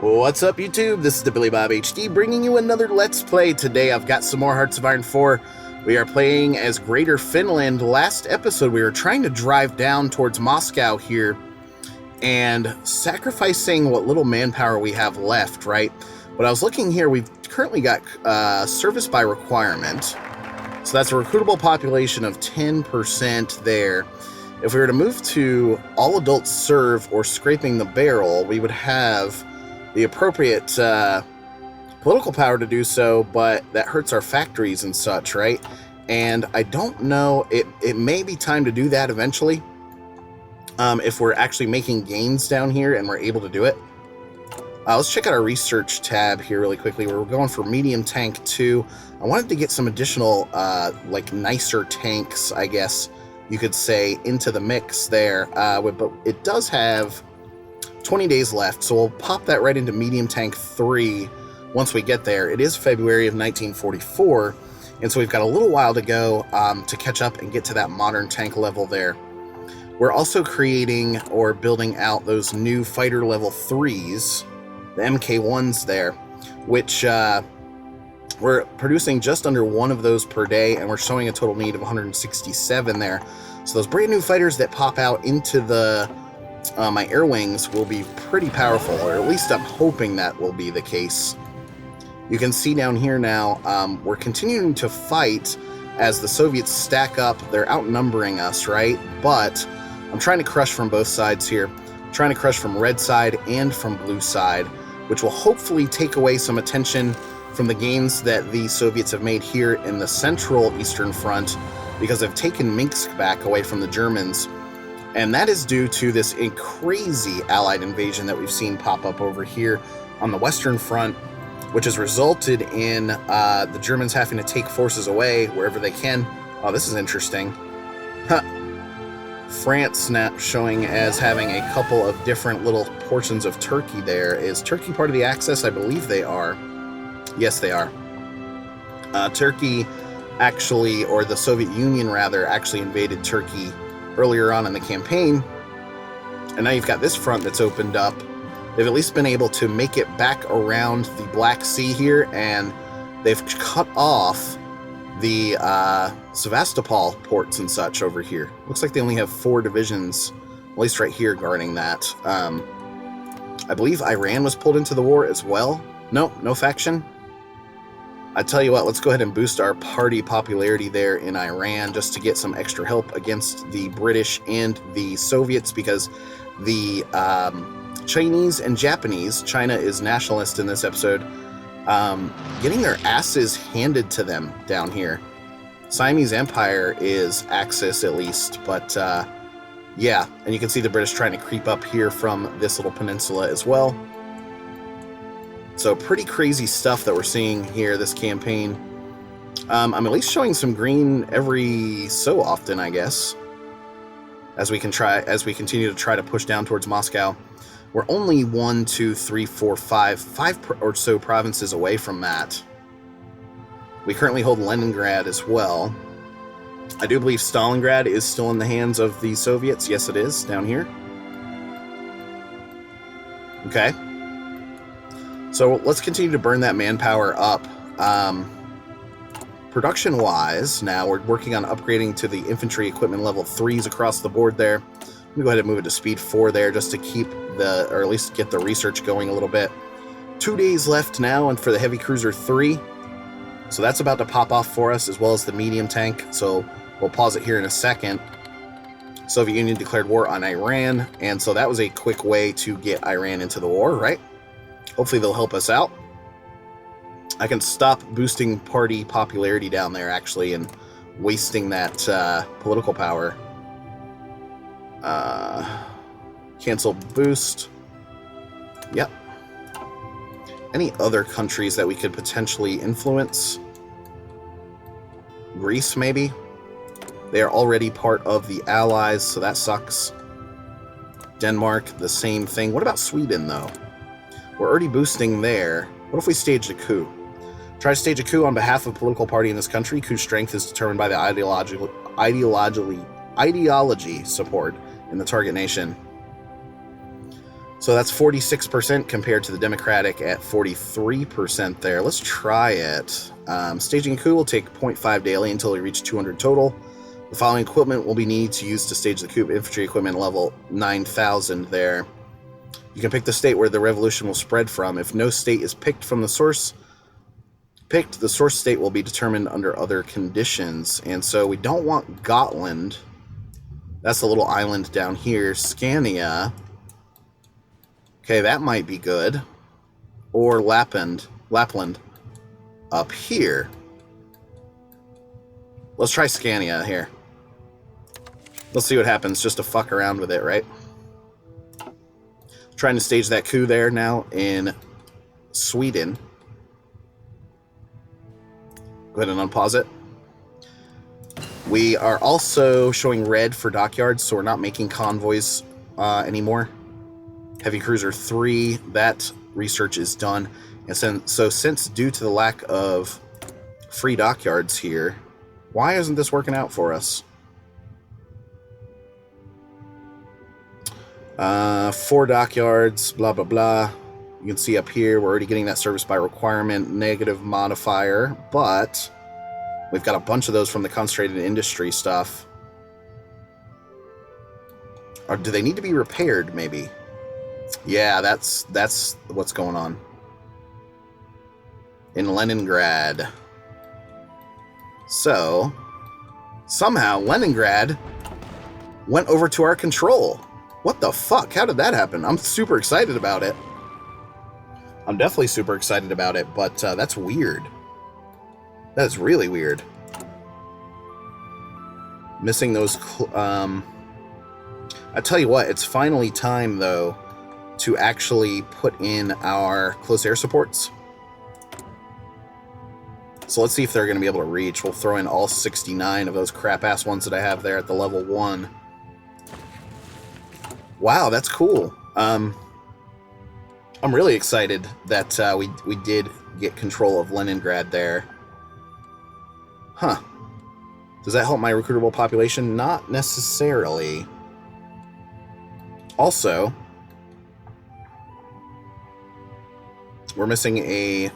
What's up, YouTube? This is TheBillyBobHD bringing you another Let's Play. Today I've got some more Hearts of Iron IV. We are playing as Greater Finland. Last episode we were trying to drive down towards Moscow here and sacrificing what little manpower we have left, right? But I was looking here, we've currently got service by requirement. So that's a recruitable population of 10% there. If we were to move to all adults serve or scraping the barrel, we would have the appropriate political power to do so, but that hurts our factories and such, right? And I don't know, it may be time to do that eventually, if we're actually making gains down here and we're able to do it. Let's check out our research tab here really quickly. We're going for medium tank 2. I wanted to get some additional, like nicer tanks, I guess you could say, into the mix there, but it does have 20 days left, so we'll pop that right into medium tank 3 once we get there. It is February of 1944, and so we've got a little while to go to catch up and get to that modern tank level there. We're also creating or building out those new fighter level 3s, the MK1s there, which we're producing just under one of those per day, and we're showing a total need of 167 there. So those brand new fighters that pop out into the my air wings will be pretty powerful, or at least I'm hoping that will be the case. You can see down here now, we're continuing to fight as the Soviets stack up. They're outnumbering us, right? But I'm trying to crush from both sides here. I'm trying to crush from red side and from blue side, which will hopefully take away some attention from the gains that the Soviets have made here in the Central Eastern Front, because they've taken Minsk back away from the Germans. And that is due to this crazy Allied invasion that we've seen pop up over here on the Western Front, which has resulted in the Germans having to take forces away wherever they can. Oh, this is interesting. Huh. France now showing as having a couple of different little portions of Turkey there. Is Turkey part of the Axis? I believe they are. Yes, they are. Turkey actually, or the Soviet Union rather, actually invaded Turkey earlier on in the campaign, and now you've got this front that's opened up. They've at least been able to make it back around the Black Sea here, and they've cut off the Sevastopol ports and such over here. Looks like they only have 4 divisions, at least right here, guarding that. I believe Iran was pulled into the war as well. No faction. I tell you what, let's go ahead and boost our party popularity there in Iran just to get some extra help against the British and the Soviets, because the Chinese and Japanese, China is nationalist in this episode, getting their asses handed to them down here. Siamese Empire is Axis at least, but yeah, and you can see the British trying to creep up here from this little peninsula as well. So pretty crazy stuff that we're seeing here this campaign. I'm at least showing some green every so often, I guess, as we continue to try to push down towards Moscow. We're only 1, 2, 3, 4, 5 or so provinces away from that. We currently hold Leningrad as well. I do believe Stalingrad is still in the hands of the Soviets. Yes, it is, down here. Okay. So let's continue to burn that manpower up. Production-wise, now we're working on upgrading to the infantry equipment level 3s across the board there. Let me go ahead and move it to speed 4 there just to keep or at least get the research going a little bit. 2 days left now, and for the heavy cruiser 3. So that's about to pop off for us, as well as the medium tank. So we'll pause it here in a second. Soviet Union declared war on Iran, and so that was a quick way to get Iran into the war, right? Hopefully they'll help us out. I can stop boosting party popularity down there, actually, and wasting that political power. Cancel boost. Yep. Any other countries that we could potentially influence? Greece, maybe? They are already part of the Allies, so that sucks. Denmark, the same thing. What about Sweden, though? We're already boosting there. What if we staged a coup? Try to stage a coup on behalf of a political party in this country. Coup strength is determined by the ideology support in the target nation. So that's 46% compared to the Democratic at 43% there. Let's try it. Staging a coup will take 0.5 daily until we reach 200 total. The following equipment will be needed to use to stage the coup. Infantry equipment level 9,000 there. You can pick the state where the revolution will spread from. If no state is picked from the source state will be determined under other conditions. And so we don't want Gotland. That's a little island down here. Scania. Okay, that might be good. Or Lapland up here. Let's try Scania here. Let's see what happens just to fuck around with it, right? Trying to stage that coup there now in Sweden. Go ahead and unpause it. We are also showing red for dockyards, so we're not making convoys anymore. Heavy Cruiser 3, that research is done. And since due to the lack of free dockyards here, why isn't this working out for us? 4 dockyards, blah, blah, blah. You can see up here, we're already getting that service by requirement negative modifier, but we've got a bunch of those from the concentrated industry stuff. Or do they need to be repaired, maybe? Yeah, that's what's going on. In Leningrad. So, somehow Leningrad went over to our control. What the fuck? How did that happen? I'm super excited about it. I'm definitely super excited about it, but that's weird. That's really weird. Missing those... I tell you what, it's finally time, though, to actually put in our close air supports. So let's see if they're going to be able to reach. We'll throw in all 69 of those crap-ass ones that I have there at the level 1. Wow, that's cool. I'm really excited that we did get control of Leningrad there. Huh. Does that help my recruitable population? Not necessarily. Also, we're missing a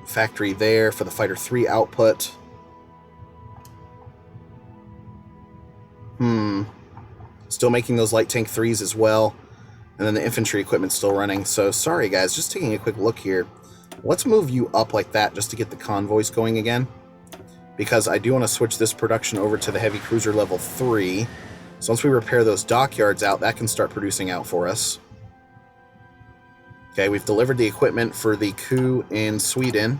factory there for the Fighter 3 output. Still making those light tank 3s as well. And then the infantry equipment's still running. So sorry guys, just taking a quick look here. Let's move you up like that just to get the convoys going again. Because I do want to switch this production over to the heavy cruiser level 3. So once we repair those dockyards out, that can start producing out for us. Okay, we've delivered the equipment for the coup in Sweden.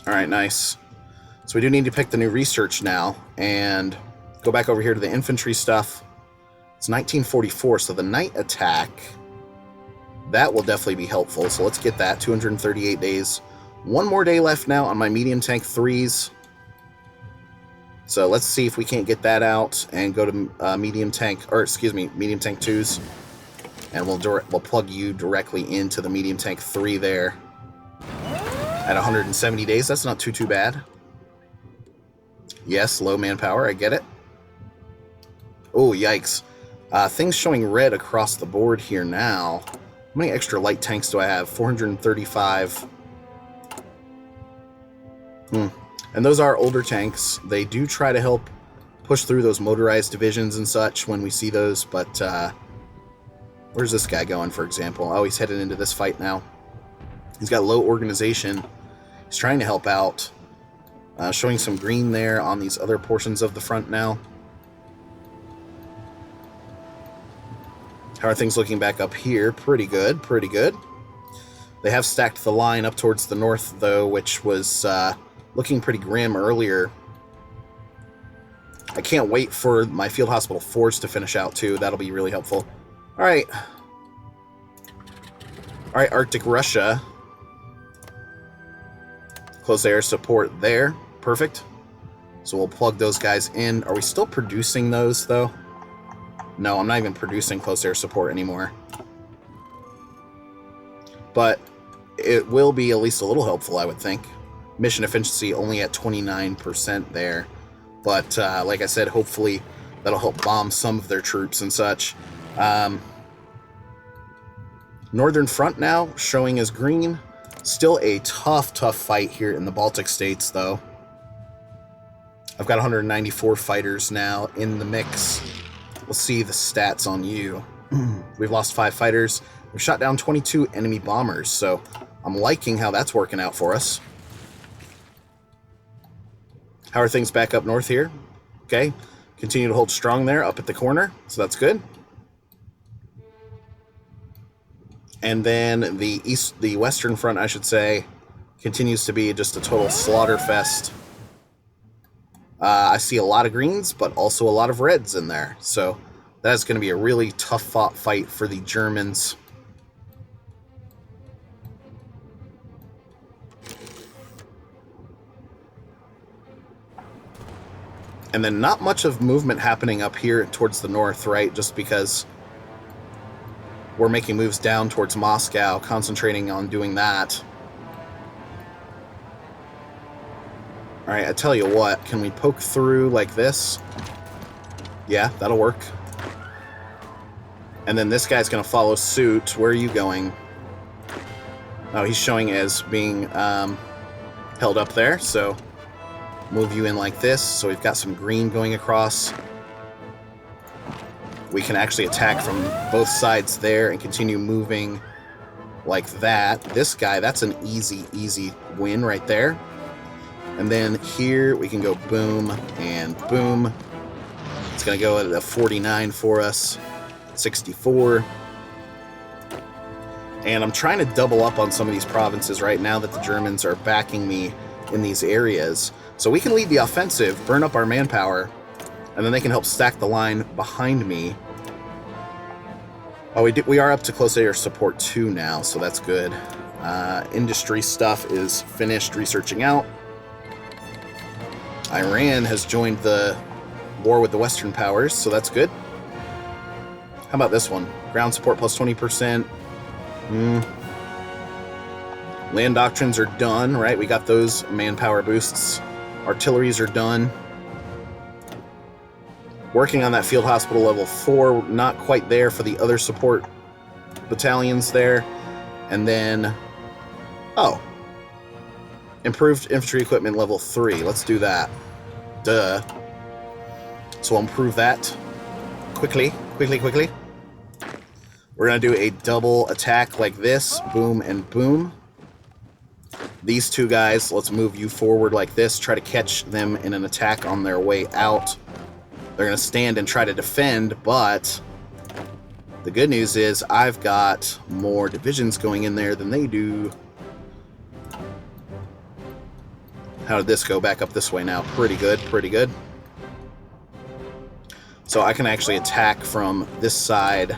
Alright, nice. So we do need to pick the new research now, and go back over here to the infantry stuff. It's 1944, so the night attack, that will definitely be helpful. So let's get that, 238 days. One more day left now on my medium tank 3s. So let's see if we can't get that out and go to medium tank 2s. And we'll plug you directly into the medium tank 3 there. At 170 days, that's not too bad. Yes, low manpower, I get it. Oh, yikes. Things showing red across the board here now. How many extra light tanks do I have? 435. And those are older tanks. They do try to help push through those motorized divisions and such when we see those, but where's this guy going, for example? Oh, he's headed into this fight now. He's got low organization. He's trying to help out. Showing some green there on these other portions of the front now. How are things looking back up here? Pretty good, pretty good. They have stacked the line up towards the north, though, which was looking pretty grim earlier. I can't wait for my Field Hospital 4s to finish out, too. That'll be really helpful. Alright. Alright, Arctic Russia. Close air support there. Perfect. So we'll plug those guys in. Are we still producing those, though? No, I'm not even producing close air support anymore. But it will be at least a little helpful, I would think. Mission efficiency only at 29% there. But like I said, hopefully that'll help bomb some of their troops and such. Northern Front now showing as green. Still a tough fight here in the Baltic states, though. I've got 194 fighters now in the mix. We'll see the stats on you. We've lost 5 fighters. We've shot down 22 enemy bombers, so I'm liking how that's working out for us. How are things back up north here? Okay, continue to hold strong there up at the corner, so that's good. And then the Western Front, I should say, continues to be just a total slaughter fest. I see a lot of greens, but also a lot of reds in there. So that's going to be a really tough fight for the Germans. And then not much of movement happening up here towards the north, right? Just because we're making moves down towards Moscow, concentrating on doing that. All right, I tell you what, can we poke through like this? Yeah, that'll work. And then this guy's going to follow suit. Where are you going? Oh, he's showing as being held up there, so move you in like this. So we've got some green going across. We can actually attack from both sides there and continue moving like that. This guy, that's an easy win right there. And then here we can go boom and boom. It's going to go at a 49 for us, 64. And I'm trying to double up on some of these provinces right now that the Germans are backing me in these areas. So we can lead the offensive, burn up our manpower, and then they can help stack the line behind me. Oh, we are up to close air support 2 now, so that's good. Industry stuff is finished researching out. Iran has joined the war with the Western powers, so that's good. How about this one? Ground support plus 20%. Land doctrines are done, right? We got those manpower boosts. Artilleries are done. Working on that field hospital level 4, not quite there for the other support battalions there. And then, oh, improved infantry equipment level 3. Let's do that. Duh. So we'll improve that quickly. We're going to do a double attack like this. Boom and boom. These two guys, let's move you forward like this. Try to catch them in an attack on their way out. They're going to stand and try to defend, but the good news is I've got more divisions going in there than they do. How did this go? Back up this way now. Pretty good. So I can actually attack from this side,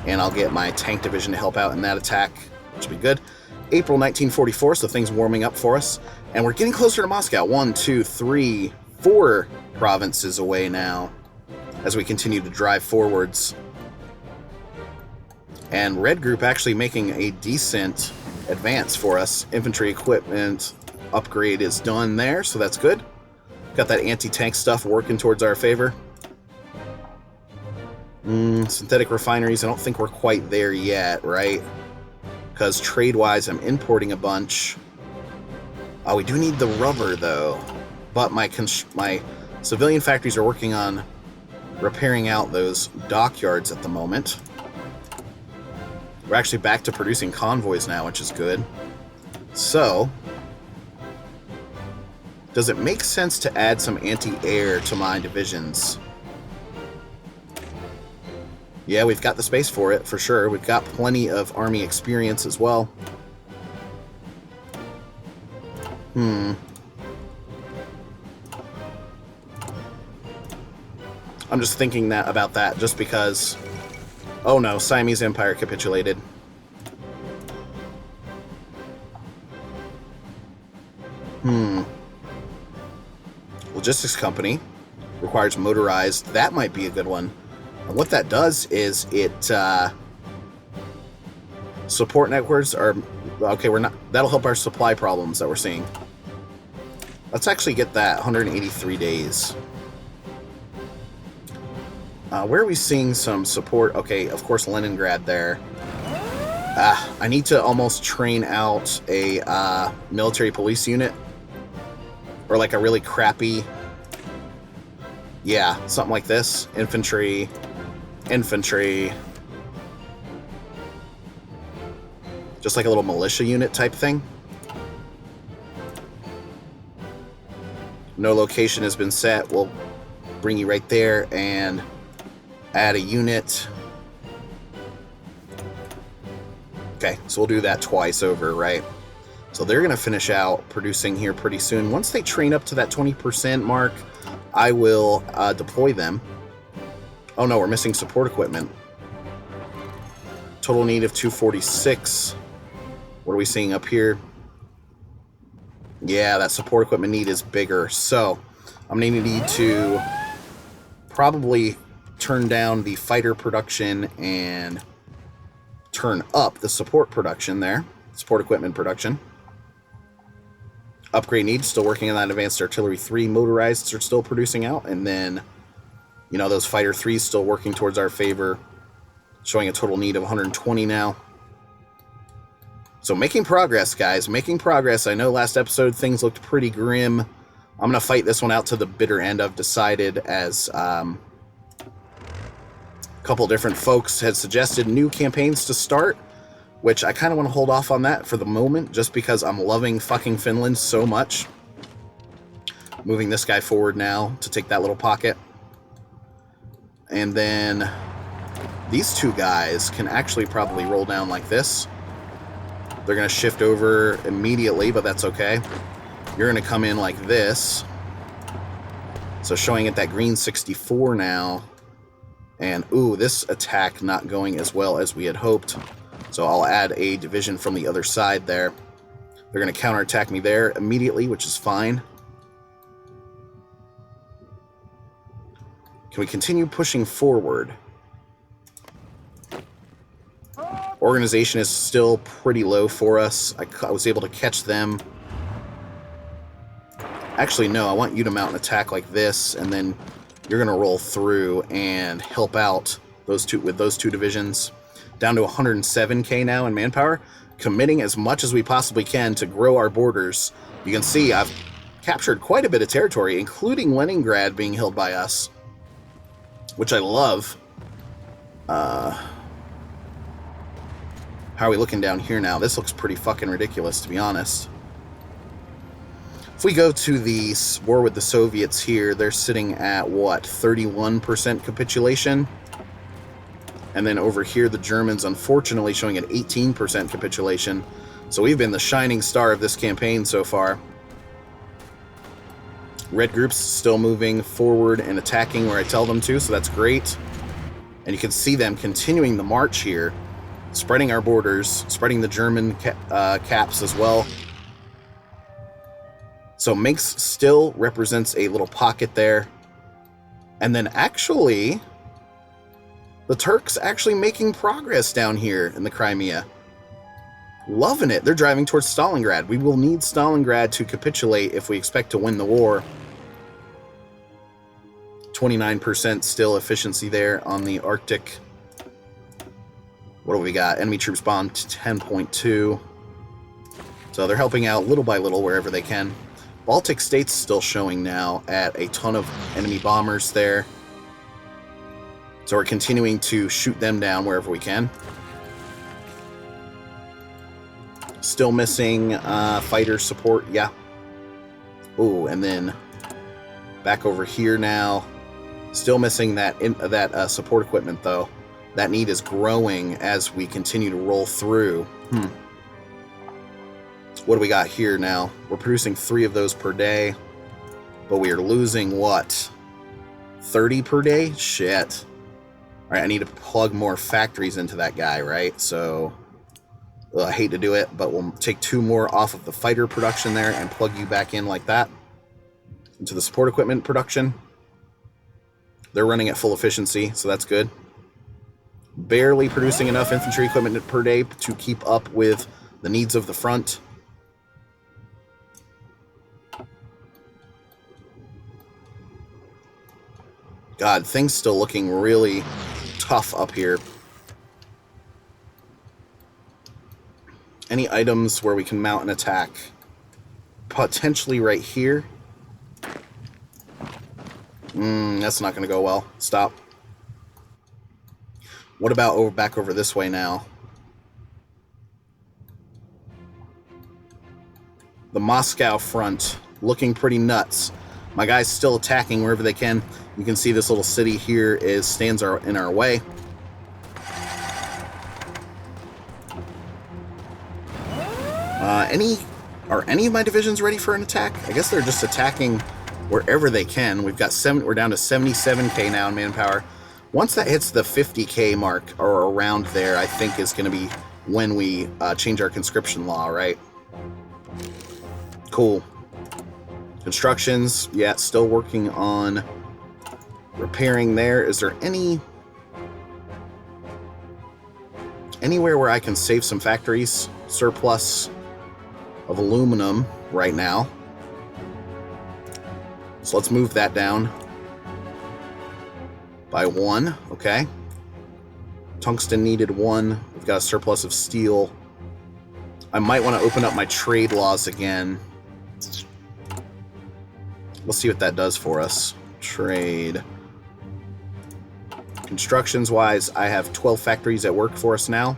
and I'll get my tank division to help out in that attack, which will be good. April 1944, so things warming up for us. And we're getting closer to Moscow. 1, 2, 3, 4 provinces away now as we continue to drive forwards. And Red Group actually making a decent advance for us. Infantry equipment upgrade is done there, so that's good. Got that anti-tank stuff working towards our favor. Synthetic refineries, I don't think we're quite there yet, right? Because trade-wise, I'm importing a bunch. Oh, we do need the rubber, though. But my civilian factories are working on repairing out those dockyards at the moment. We're actually back to producing convoys now, which is good. So, does it make sense to add some anti-air to my divisions? Yeah, we've got the space for it, for sure. We've got plenty of army experience as well. I'm just thinking about that just because... Oh no, Siamese Empire capitulated. Logistics company requires motorized. That might be a good one. And what that does is it support networks are okay. That'll help our supply problems that we're seeing. Let's actually get that 183 days. Where are we seeing some support? Okay, of course, Leningrad there. I need to almost train out a military police unit. Or like a really crappy... Yeah, something like this. Infantry. Just like a little militia unit type thing. No location has been set. We'll bring you right there and add a unit. Okay, so we'll do that twice over, right? So they're going to finish out producing here pretty soon. Once they train up to that 20% mark, I will deploy them. Oh no, we're missing support equipment. Total need of 246. What are we seeing up here? Yeah, that support equipment need is bigger. So I'm going to need to probably turn down the fighter production and turn up the support production there. Support equipment production. Upgrade needs, still working on that advanced artillery 3. Motorized are still producing out. And then, you know, those fighter 3s still working towards our favor. Showing a total need of 120 now. So making progress, guys. Making progress. I know last episode things looked pretty grim. I'm going to fight this one out to the bitter end. I've decided, as a couple different folks had suggested new campaigns to start, which I kind of want to hold off on that for the moment, just because I'm loving fucking Finland so much. Moving this guy forward now to take that little pocket. And then these two guys can actually probably roll down like this. They're going to shift over immediately, but that's okay. You're going to come in like this. So showing it that green 64 now. And, ooh, this attack not going as well as we had hoped. So I'll add a division from the other side there. They're going to counterattack me there immediately, which is fine. Can we continue pushing forward? Organization is still pretty low for us. I was able to catch them. Actually, no, I want you to mount an attack like this, and then you're going to roll through and help out those two with those two divisions. Down to 107k now in manpower. Committing as much as we possibly can to grow our borders. You can see I've captured quite a bit of territory, including Leningrad being held by us, which I love. How are we looking down here now? This looks pretty fucking ridiculous, to be honest. If we go to the war with the Soviets here, they're sitting at, what, 31% capitulation? And then over here, the Germans, unfortunately, showing an 18% capitulation. So we've been the shining star of this campaign so far. Red groups still moving forward and attacking where I tell them to, so that's great. And you can see them continuing the march here. Spreading our borders, spreading the German caps as well. So Minsk still represents a little pocket there. And then actually, the Turks actually making progress down here in the Crimea. Loving it. They're driving towards Stalingrad. We will need Stalingrad to capitulate if we expect to win the war. 29% still efficiency there on the Arctic. What do we got? Enemy troops bombed 10.2. So they're helping out little by little wherever they can. Baltic states still showing now at a ton of enemy bombers there. So we're continuing to shoot them down wherever we can. Still missing fighter support, yeah. Ooh, and then back over here now. Still missing that support equipment, though. That need is growing as we continue to roll through. What do we got here now? We're producing 3 of those per day. But we are losing, what? 30 per day? Shit. Alright, I need to plug more factories into that guy, right? So, I hate to do it, but we'll take 2 more off of the fighter production there and plug you back in like that. Into the support equipment production. They're running at full efficiency, so that's good. Barely producing enough infantry equipment per day to keep up with the needs of the front. God, things still looking really tough up here. Any items where we can mount an attack? Potentially right here. That's not going to go well. Stop. What about back over this way now? The Moscow front, looking pretty nuts. My guys still attacking wherever they can. You can see this little city here stands in our way. Are any of my divisions ready for an attack? I guess they're just attacking wherever they can. We're down to 77k now in manpower. Once that hits the 50k mark or around there, I think is going to be when we change our conscription law, right? Cool. Constructions, yeah, still working on repairing there. Is there anywhere where I can save some factories? Surplus of aluminum right now. So let's move that down by 1. Okay. Tungsten needed 1. We've got a surplus of steel. I might want to open up my trade laws again. We'll see what that does for us. Trade. Constructions wise, I have 12 factories at work for us now.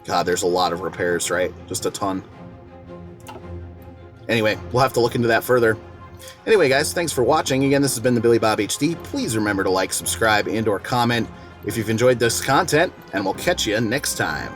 God, there's a lot of repairs, right? Just a ton. Anyway, we'll have to look into that further. Anyway, guys, thanks for watching. Again, this has been TheBillyBobHD. Please remember to like, subscribe, and/or comment if you've enjoyed this content, and we'll catch you next time.